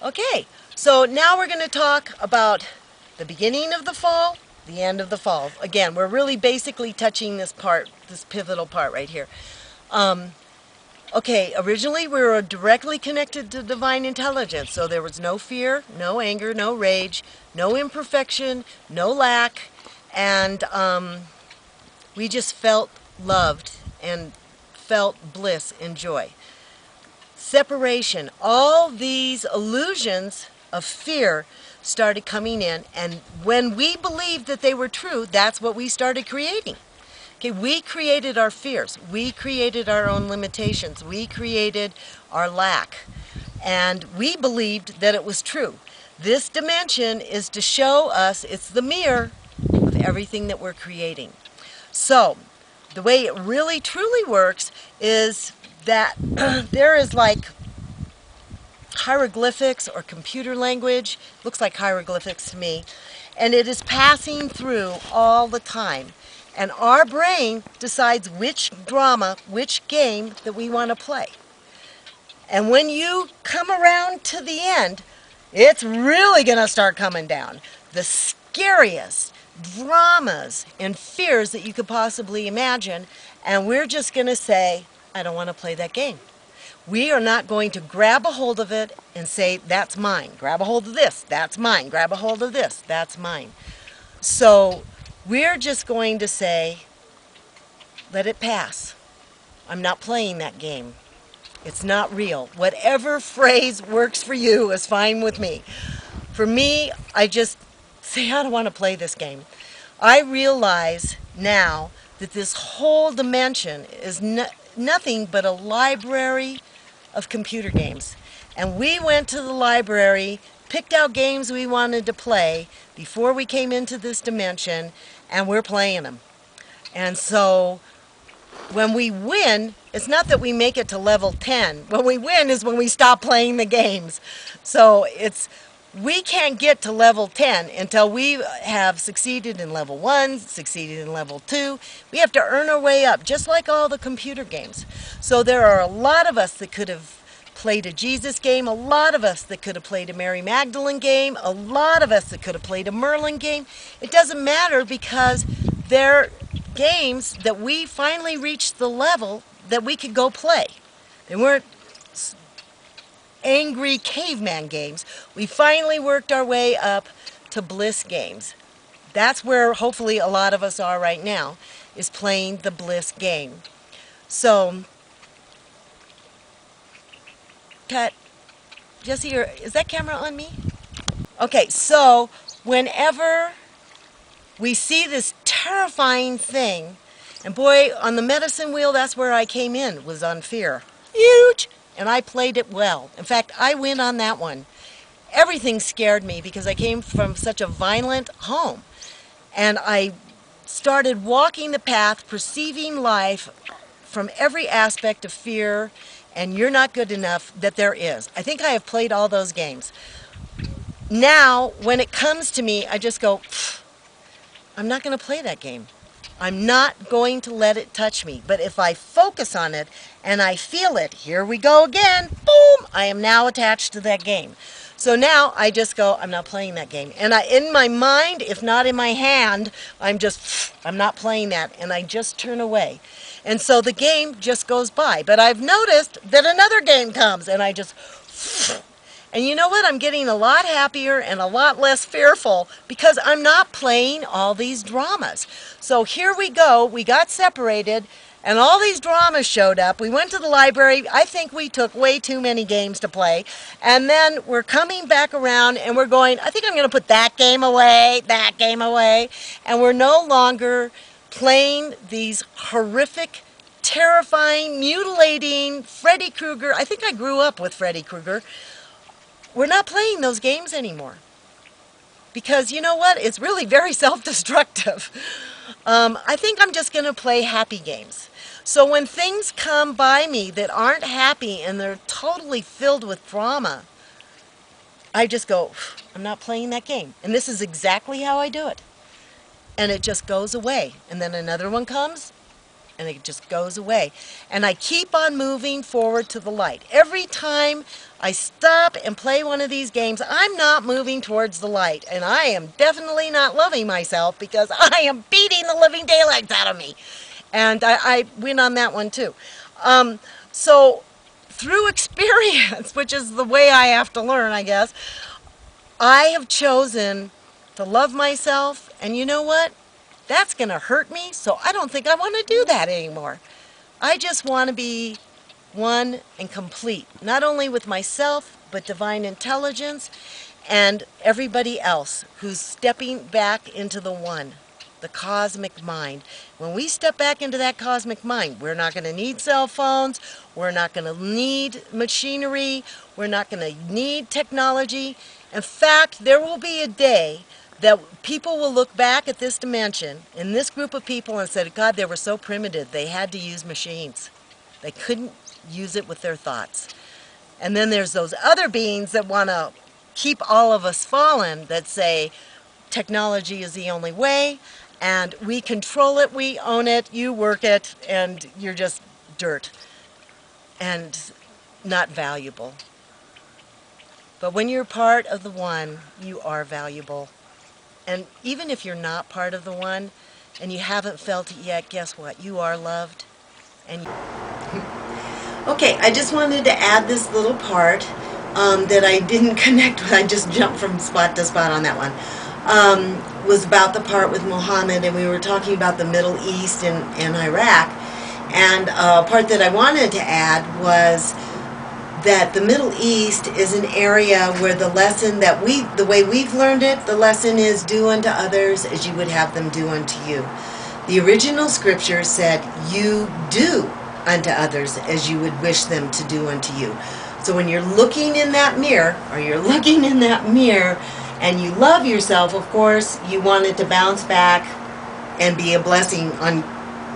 Okay, so now we're going to talk about the beginning of the fall, the end of the fall. Again, we're really basically touching this part, this pivotal part right here. Okay, originally we were directly connected to divine intelligence, so there was no fear, no anger, no rage, no imperfection, no lack, and we just felt loved and felt bliss and joy. Separation, all these illusions of fear started coming in, and when we believed that they were true, that's what we started creating. Okay, we created our fears, we created our own limitations, we created our lack, and we believed that it was true. This dimension is to show us, it's the mirror of everything that we're creating. So, the way it really truly works is that there is like hieroglyphics or computer language, looks like hieroglyphics to me, and it is passing through all the time. And our brain decides which drama, which game that we want to play. And when you come around to the end, it's really going to start coming down. The scariest dramas and fears that you could possibly imagine, and we're just going to say, I don't want to play that game. We are not going to grab a hold of it and say, that's mine. Grab a hold of this, that's mine. Grab a hold of this, that's mine. So we're just going to say, let it pass. I'm not playing that game. It's not real. Whatever phrase works for you is fine with me. For me, I just say, I don't want to play this game. I realize now that this whole dimension is nothing but a library of computer games. And we went to the library, picked out games we wanted to play before we came into this dimension, and we're playing them. And so when we win, it's not that we make it to level 10. When we win is when we stop playing the games. So we can't get to level 10 until we have succeeded in level 1, succeeded in level 2. We have to earn our way up, just like all the computer games. So there are a lot of us that could have played a Jesus game, a lot of us that could have played a Mary Magdalene game, a lot of us that could have played a Merlin game. It doesn't matter because they're games that we finally reached the level that we could go play. They weren't angry caveman games. We finally worked our way up to Bliss games. That's where hopefully a lot of us are right now, is playing the Bliss game. So, cut. Jesse, is that camera on me? Okay, so whenever we see this terrifying thing, and boy, on the medicine wheel, that's where I came in, was on fear. Huge! And I played it well. In fact, I win on that one. Everything scared me because I came from such a violent home. And I started walking the path, perceiving life from every aspect of fear and you're not good enough that there is. I think I have played all those games. Now, when it comes to me, I just go, I'm not going to play that game. I'm not going to let it touch me. But if I focus on it and I feel it, here we go again, boom, I am now attached to that game. So now I just go, I'm not playing that game. And in my mind, if not in my hand, I'm not playing that. And I just turn away. And so the game just goes by. But I've noticed that another game comes and I just, and you know what? I'm getting a lot happier and a lot less fearful because I'm not playing all these dramas. So here we go. We got separated and all these dramas showed up. We went to the library. I think we took way too many games to play. And then we're coming back around and we're going, I think I'm going to put that game away, and we're no longer playing these horrific, terrifying, mutilating Freddy Krueger. I think I grew up with Freddy Krueger. We're not playing those games anymore. Because you know what? It's really very self-destructive. I think I'm just going to play happy games. So when things come by me that aren't happy and they're totally filled with drama, I just go, I'm not playing that game. And this is exactly how I do it. And it just goes away. And then another one comes, and it just goes away. And I keep on moving forward to the light. Every time I stop and play one of these games, I'm not moving towards the light. And I am definitely not loving myself because I am beating the living daylights out of me. And I win on that one too. So through experience, which is the way I have to learn, I guess, I have chosen to love myself. And you know what? That's going to hurt me, so I don't think I want to do that anymore. I just want to be one and complete, not only with myself, but divine intelligence and everybody else who's stepping back into the one, the cosmic mind. When we step back into that cosmic mind, we're not going to need cell phones, we're not going to need machinery, we're not going to need technology. In fact, there will be a day that people will look back at this dimension, in this group of people, and say, God, they were so primitive, they had to use machines. They couldn't use it with their thoughts. And then there's those other beings that want to keep all of us fallen, that say technology is the only way, and we control it, we own it, you work it, and you're just dirt and not valuable. But when you're part of the one, you are valuable. And even if you're not part of the one and you haven't felt it yet, guess what? You are loved. And okay, I just wanted to add this little part that I didn't connect with. I just jumped from spot to spot on that one. Was about the part with Muhammad, and we were talking about the Middle East and Iraq. And a part that I wanted to add was that the Middle East is an area where the lesson that the way we've learned it, the lesson is do unto others as you would have them do unto you. The original scripture said, you do unto others as you would wish them to do unto you. So when you're looking in that mirror, and you love yourself, of course, you want it to bounce back and be a blessing on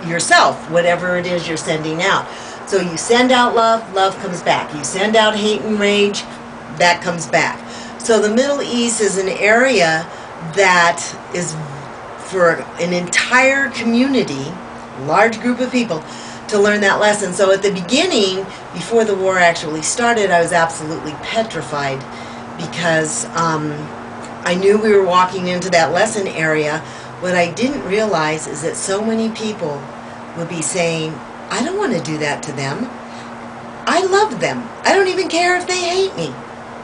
yourself, whatever it is you're sending out. So you send out love, love comes back. You send out hate and rage, that comes back. So the Middle East is an area that is for an entire community, large group of people, to learn that lesson. So at the beginning, before the war actually started, I was absolutely petrified because I knew we were walking into that lesson area. What I didn't realize is that so many people would be saying, I don't want to do that to them. I love them. I don't even care if they hate me.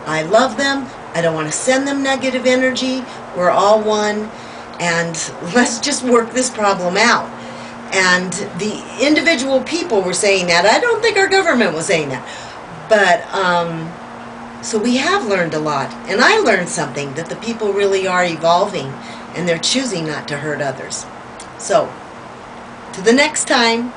I love them. I don't want to send them negative energy. We're all one. And let's just work this problem out. And the individual people were saying that. I don't think our government was saying that. But, so we have learned a lot. And I learned something, that the people really are evolving. And they're choosing not to hurt others. So, to the next time.